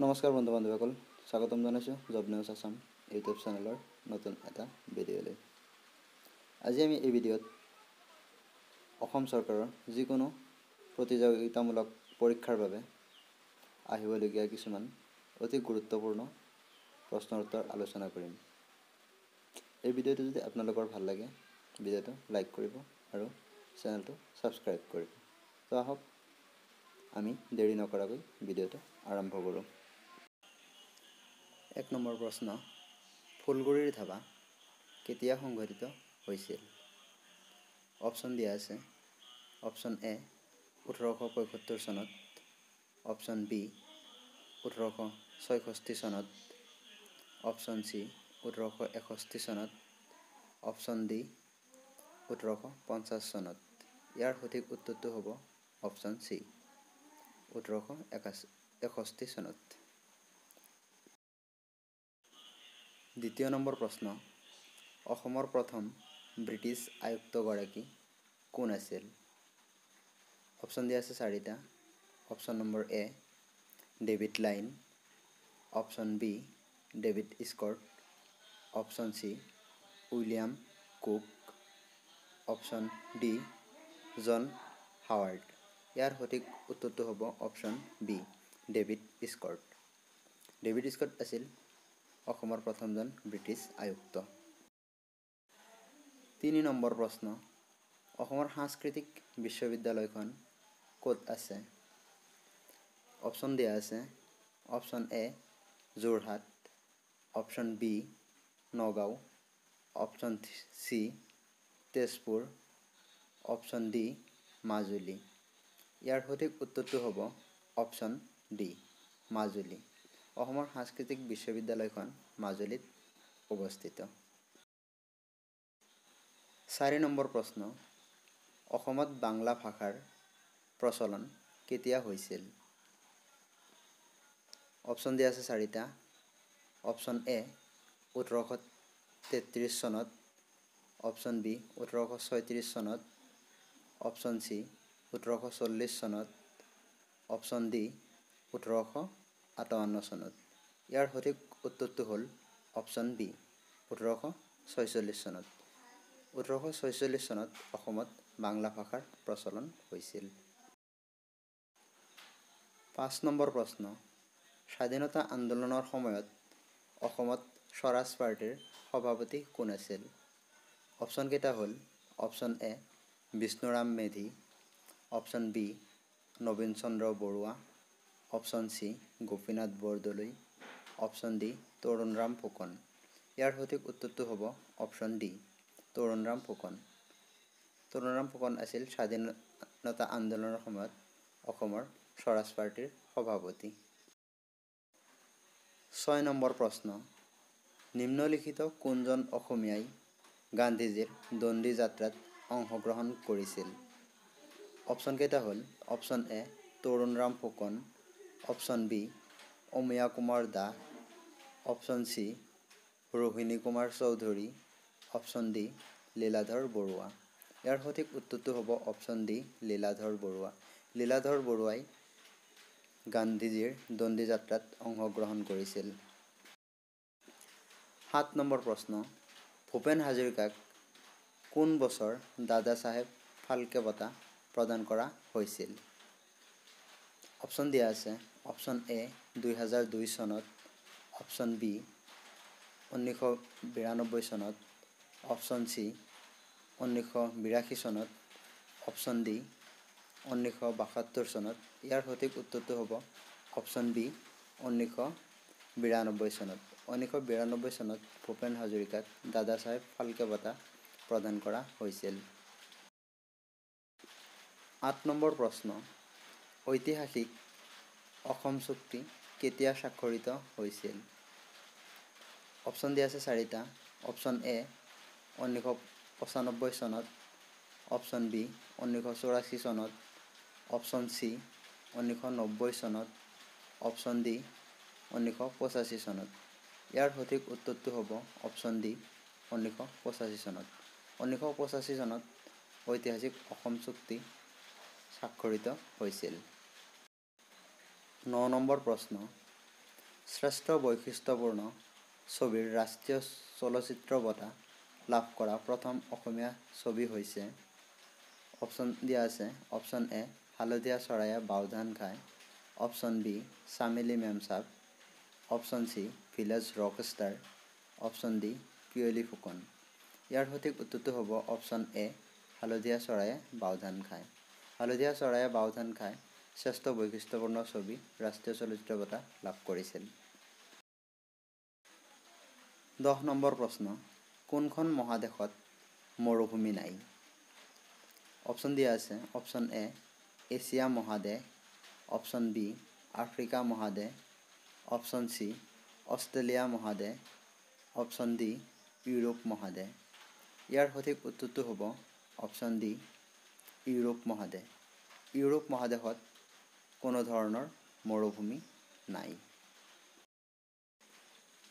নমস্কাৰ বন্ধু বান্ধৱীসকল, স্বাগতম জনাইছোঁ জব নিউজ আছাম ইউটিউব চেনেলৰ নতুন এটা ভিডিঅ'লৈ। আজি আমি এই ভিডিঅ'ত অসম চৰকাৰৰ যিকোনো প্ৰতিযোগিতামূলক পৰীক্ষাৰ বাবে আহিবলগীয়া কিছুমান অতি গুৰুত্বপূৰ্ণ প্ৰশ্নৰ উত্তৰ আলোচনা কৰিম। এই ভিডিঅ'টো যদি আপোনালোকৰ ভাল লাগে, ভিডিঅ'টো লাইক কৰিব আৰু চেনেলটো ছাবস্ক্ৰাইব কৰিব। তো আহক আমি দেৰি নকৰাকৈ ভিডিঅ'টো আৰম্ভ কৰোঁ। ১ নম্বৰ প্ৰশ্ন, ফুলগুৰিৰ ধাবা কেতিয়া সংঘটিত হৈছিল? অপশ্যন দিয়া আছে। অপশ্যন এ ১৮৭৫ চনত, অপশ্যন বি ১৮৬৬ চনত, অপশ্যন চি ১৮৬১ চনত, অপশ্যন ডি ১৮৫০ চনত। ইয়াৰ সঠিক উত্তৰটো হ'ব অপশ্যন চি ১৮৬১ চনত। ২য় নম্বৰ প্ৰশ্ন, অসমৰ প্ৰথম ব্ৰিটিছ আয়ুক্তগৰাকী কোন আছিল? অপশ্যন দিয়া আছে 4টা। Option number A David Lyne, option B David Scott, option C William Cook, option D John Howard. ইয়াৰ সঠিক উত্তৰটো হ'ব option B David Scott. David Scott আছিল অসমৰ প্ৰথমজন ব্ৰিটিছ আয়ুক্ত। ৩ নম্বৰ প্ৰশ্ন, অসমৰ সাংস্কৃতিক বিশ্ববিদ্যালয়খন ক'ত আছে? অপশ্যন দিয়া আছে। Option A Jorhat, option B Nagaon, option C Tezpur, option D Majuli. ইয়াৰ সঠিক উত্তৰটো হ'ব অপশ্যন ডি মাজুলী। অসমৰ সাংস্কৃতিক বিশ্ববিদ্যালয়খন মাজুলীত অৱস্থিত। ৪ নম্বৰ প্ৰশ্ন, অসমত বাংলা ভাষাৰ প্ৰচলন কেতিয়া হৈছিল? অপশ্যন দিয়া আছে 4টা। অপশ্যন এ ১৮৩৩ চনত, অপশ্যন বি ১৮৩৬ চনত, অপশ্যন চি ১৮৪০ চনত, অপশ্যন ডি ১৮৫৮ চনত। ইয়াৰ সঠিক উত্তৰটো হ'ল অপশ্যন বি ১৮৪৬ চনত। ১৮৪৬ চনত অসমত বাংলা ভাষাৰ প্ৰচলন হৈছিল। ৫ নম্বৰ প্ৰশ্ন, স্বাধীনতা আন্দোলনৰ সময়ত অসমত স্বৰাজ পাৰ্টীৰ সভাপতি কোন আছিল? অপশ্যনকেইটা হ'ল option A Bishnuram Medhi, option B Nabin Chandra Barua, option C Gopinath Bordoloi, option D Tarunram Phukan. ইয়াৰ সঠিক উত্তৰটো হ'ব অপশ্যন ডি তৰুণৰাম ফুকন। তৰুণৰাম ফুকন আছিল স্বাধীনতা আন্দোলনৰ সময়ত অসমৰ স্বৰাজ পাৰ্টীৰ সভাপতি। ৬ নম্বৰ প্ৰশ্ন, নিম্নলিখিত কোনজন অসমীয়াই গান্ধীজীৰ দণ্ডি যাত্ৰাত অংশগ্ৰহণ কৰিছিল? অপশ্যনকেইটা হ'ল option A Tarunram Phukan, option B Amiya Kumar Das, option C Rohini Kumar Chaudhury, option D Liladhar Barua. ইয়াৰ সঠিক উত্তৰটো হ'ব অপশ্যন ডি লীলাধৰ বৰুৱা। লীলাধৰ বৰুৱাই গান্ধীজীৰ দণ্ডি যাত্ৰাত অংশগ্ৰহণ কৰিছিল। ৭ নম্বৰ প্ৰশ্ন, ভূপেন হাজৰিকাক কোন বছৰ দাদা চাহেব ফাল্কে বঁটা প্ৰদান কৰা হৈছিল? অপশ্যন দিয়া আছে। অপশ্যন এ ২০০২ চনত, অপশ্যন বি ১৯৯২ চনত, অপশ্যন চি ১৯৮২ চনত, অপশ্যন ডি ১৯৭২ চনত। ইয়াৰ সঠিক উত্তৰটো হ'ব অপশ্যন বি ১৯৯২ চনত। ১৯৯২ চনত ভূপেন হাজৰিকাক দাদা চাহেব ফাল্কে বঁটা প্ৰদান কৰা হৈছিল। ৮ নম্বৰ প্ৰশ্ন, ঐতিহাসিক অসম চুক্তি কেতিয়া স্বাক্ষৰিত হৈছিল? অপশ্যন দিয়া আছে 4টা। অপশ্যন এ ১৯৯৫ চনত, অপশ্যন বি ১৯৮৪ চনত, অপশ্যন চি ১৯৯০ চনত, অপশ্যন ডি ১৯৮৫ চনত। ইয়াৰ সঠিক উত্তৰটো হ'ব অপশ্যন ডি ১৯৮৫ চনত। ১৯৮৫ চনত ঐতিহাসিক অসম চুক্তি স্বাক্ষৰিত হৈছিল। ৯ নম্বৰ প্ৰশ্ন, শ্ৰেষ্ঠ বৈশিষ্ট্যপূৰ্ণ ছবিৰ ৰাষ্ট্ৰীয় চলচ্চিত্ৰ বঁটা লাভ কৰা প্ৰথম অসমীয়া ছবি হৈছে অপশ্যন দিয়া আছে অপশ্যন এ হালধীয়া Choraye Baodhan Khai, option B Chameli Memsaab, option C village rock star, option D Piyoli Phukan. ইয়াৰ সঠিক উত্তৰটো হ'ব অপশ্যন এ হালধীয়া চৰায়ে বাওধান খায়। হালধীয়া চৰায়ে বাওধান খায় শ্ৰেষ্ঠ বৈশিষ্ট্যপূৰ্ণ ছবি ৰাষ্ট্ৰীয় চলচ্চিত্ৰ বঁটা লাভ কৰিছিল। 10 নম্বৰ প্ৰশ্ন, কোনখন মহাদেশত মৰুভূমি নাই? অপশ্যন দিয়া আছে অপশ্যন এ এছিয়া মহাদেশ, অপশ্যন বি আফ্ৰিকা মহাদেশ, অপশ্যন চি অষ্ট্ৰেলিয়া মহাদেশ, অপশ্যন ডি ইউৰোপ মহাদেশ। ইয়াৰ সঠিক উত্তৰটো হ'ব অপশ্যন ডি ইউৰোপ মহাদেশ। ইউৰোপ মহাদেশত কোনো ধৰণৰ মৰুভূমি নাই।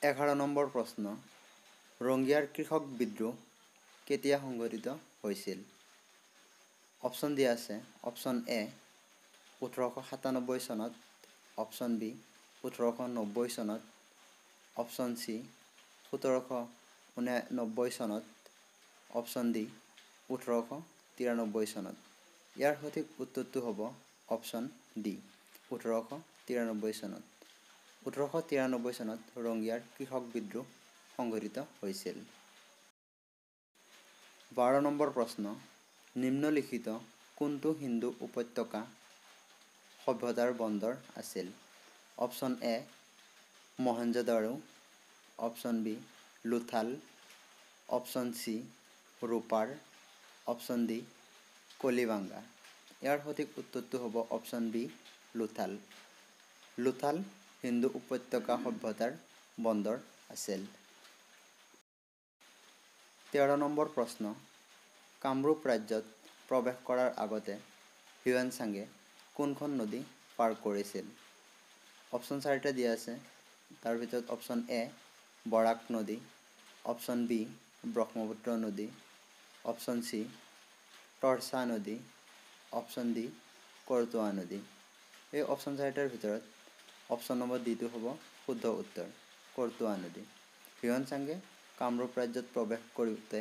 11 নম্বৰ প্ৰশ্ন, ৰঙিয়াৰ কৃষক বিদ্ৰোহ কেতিয়া সংঘটিত হৈছিল? অপশ্যন দিয়া আছে অপশ্যন এ 1897 চনত, অপশ্যন বি 1890 চনত, অপশ্যন চি 1799 চনত, অপশ্যন ডি 1893 চনত। ইয়াৰ সঠিক উত্তৰটো হ'ব অপশ্যন ডি 1893 চনত। 1893 চনত ৰঙিয়াৰ কৃষক বিদ্ৰোহ সংঘটিত হৈছিল। 12 নম্বৰ প্ৰশ্ন, নিম্নলিখিত কোনটো সিন্ধু উপত্যকা সভ্যতাৰ বন্দৰ আছিল? Option A Mohenjo-daro, option B Lothal, option C Rupar, option D Kalibangan. ইয়াৰ সঠিক উত্তৰটো হ'ব অপশ্যন বি লোথাল। লোথাল সিন্ধু উপত্যকা সভ্যতাৰ বন্দৰ আছিল। 13 নম্বৰ প্ৰশ্ন, কামৰূপ ৰাজ্যত প্ৰৱেশ কৰাৰ আগতে হিউৱেন চাঙে কোনখন নদী পাৰ কৰিছিল? অপশ্যন 4টা দিয়া আছে। তাৰ ভিতৰত অপশ্যন এ বৰাক নদী, অপশ্যন বি ব্ৰহ্মপুত্ৰ নদী, অপশ্যন চি তৰ্চা নদী, অপশ্যন ডি কৰতোৱা নদী। এই অপশ্যন 4টাৰ ভিতৰত অপশ্যন নম্বৰ ডিটো হ'ব শুদ্ধ উত্তৰ, কৰতোৱা নদী। হিউৱেন চাঙে কামৰূপ ৰাজ্যত প্ৰৱেশ কৰোঁতে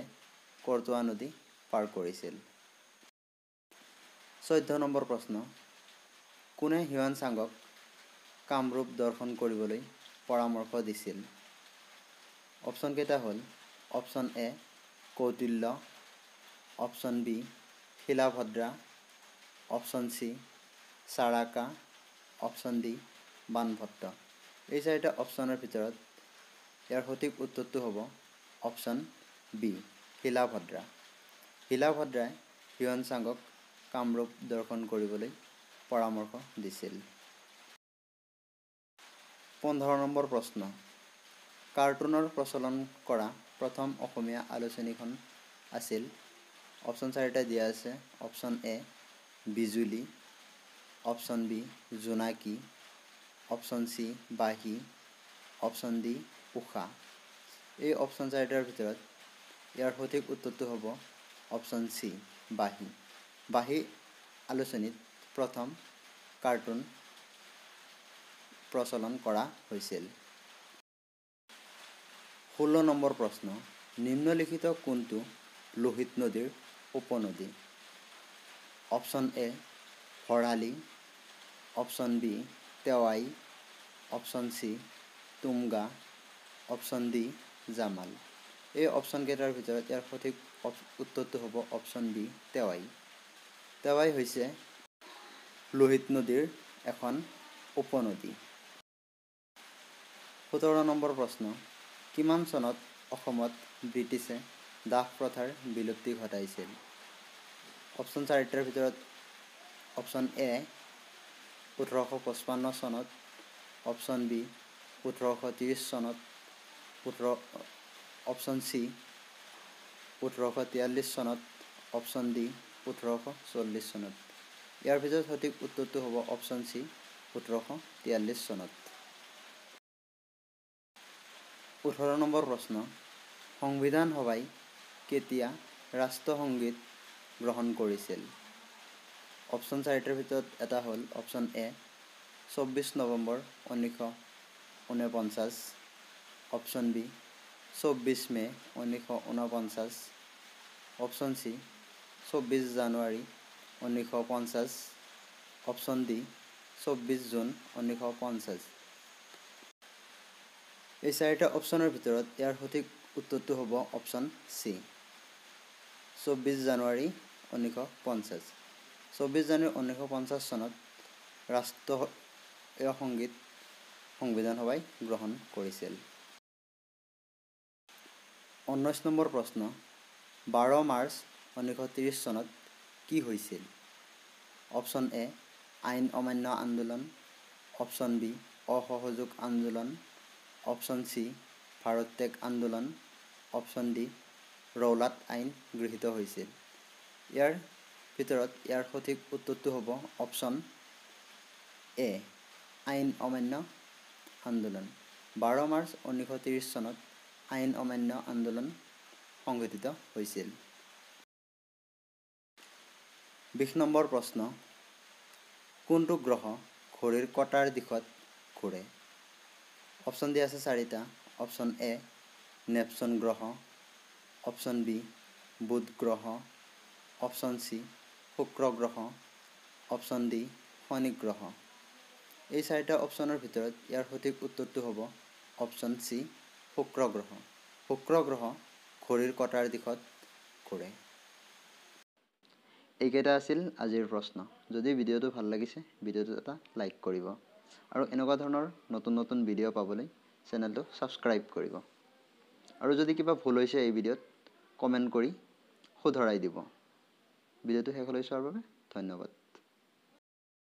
কৰতোৱা নদী পাৰ কৰিছিল। 14 নম্বৰ প্ৰশ্ন, কোনে হিউৱেন চাঙক কামৰূপ দৰ্শন কৰিবলৈ পৰামৰ্শ দিছিল? অপশ্যন কেইটা হ'ল option A Kautilya, option B Shilabhadra, option C Charaka, option D Banabhatta. এই 4টা অপশ্যনৰ ভিতৰত ইয়াৰ সঠিক উত্তৰটো হ'ব অপশ্যন বি শিলাভদ্ৰা। শিলাভদ্ৰাই হিউৱেন চাঙক কামৰূপ দৰ্শন কৰিবলৈ পৰামৰ্শ দিছিল। 15 নম্বৰ প্ৰশ্ন, কাৰ্টুনৰ প্ৰচলন কৰা প্ৰথম অসমীয়া আলোচনীখন আছিল? অপশ্যন 4টা দিয়া আছে। Option A Bijuli, option B Jonaki, option C Banhi, option D Usha. এই অপশ্যন 4টাৰ ভিতৰত ইয়াৰ সঠিক উত্তৰটো হ'ব অপশ্যন চি বাঁহী। বাঁহী আলোচনীত প্ৰথম কাৰ্টুন প্ৰচলন কৰা হৈছিল। 16 নম্বৰ প্ৰশ্ন, নিম্নলিখিত কোনটো লোহিত নদীৰ উপনদী? Option A Bharali, option B Tewai, option C Tumga, option D Jamal. এই অপশ্যনকেইটাৰ ভিতৰত ইয়াৰ সঠিক উত্তৰটো হ'ব অপশ্যন বি তেৱাই। তেৱাই হৈছে লোহিত নদীৰ এখন উপনদী। 17 নম্বৰ প্ৰশ্ন, কিমান চনত অসমত ব্ৰিটিছে দাস প্ৰথাৰ বিলুপ্তি ঘটাইছিল? অপশ্যন 4টাৰ ভিতৰত অপশ্যন এ 1855 চনত, অপশ্যন বি 1830 চনত, অপশ্যন চি 1843 চনত, অপশ্যন ডি 1840 চনত। ইয়াৰ ভিতৰত সঠিক উত্তৰটো হ'ব অপশ্যন চি 1843 চনত। 18 নম্বৰ প্ৰশ্ন, সংবিধান সভাই কেতিয়া ৰাষ্ট্ৰসংগীত গ্ৰহণ কৰিছিল? অপশ্যন 4টাৰ ভিতৰত এটা হ'ল অপশ্যন এ 24 নৱেম্বৰ 1945 1949, অপশ্যন বি 24 মে 1949, অপশ্যন চি 24 জানুৱাৰী 1950, অপশ্যন ডি 24 জুন 1950। এই চাৰিটা অপশ্যনৰ ভিতৰত ইয়াৰ সঠিক উত্তৰটো হ'ব অপশ্যন চি 24 জানুৱাৰী 1950। 24 জানুৱাৰী 1950 চনত ৰাষ্ট্ৰীয় সংগীত সংবিধান সভাই গ্ৰহণ কৰিছিল। 19 নম্বৰ প্ৰশ্ন 12 মাৰ্চ 1930 চনত কি হৈছিল? অপশ্যন এ আইন অমান্য আন্দোলন, অপশ্যন বি অসহযোগ আন্দোলন, অপশ্যন চি ভাৰত ত্যাগ আন্দোলন, অপশ্যন ডি ৰৌলাট আইন গৃহীত হৈছিল। ইয়াৰ ভিতৰত ইয়াৰ সঠিক উত্তৰটো হ'ব অপশ্যন এ আইন অমান্য আন্দোলন। 12 মাৰ্চ 1930 চনত আইন অমান্য আন্দোলন সংঘটিত হৈছিল। 20 নম্বৰ প্ৰশ্ন কোনটো গ্ৰহ ঘড়ীৰ কটাৰ দিশত ঘূৰে? অপশ্যন দিয়া আছে চাৰিটা। অপশ্যন এ নেপচন গ্ৰহ, অপশ্যন বি বুধ গ্ৰহ, অপশ্যন চি শুক্ৰ গ্ৰহ, অপশ্যন ডি শনি গ্ৰহ। এই চাৰিটা অপশ্যনৰ ভিতৰত ইয়াৰ সঠিক উত্তৰটো হ'ব অপশ্যন চি শুক্ৰ গ্ৰহ। শুক্ৰ গ্ৰহ ঘড়ীৰ কটাৰ দিশত ঘূৰে। এইকেইটা আছিল আজিৰ প্ৰশ্ন। যদি ভিডিঅ'টো ভাল লাগিছে ভিডিঅ'টো এটা লাইক কৰিব আৰু এনেকুৱা ধৰণৰ নতুন নতুন ভিডিঅ' পাবলৈ চেনেলটো ছাবস্ক্ৰাইব কৰিব আৰু যদি কিবা ভুল হৈছে এই ভিডিঅ'ত কমেণ্ট কৰি শুধৰাই দিব। ভিডিঅ'টো শেষলৈ চোৱাৰ বাবে ধন্যবাদ।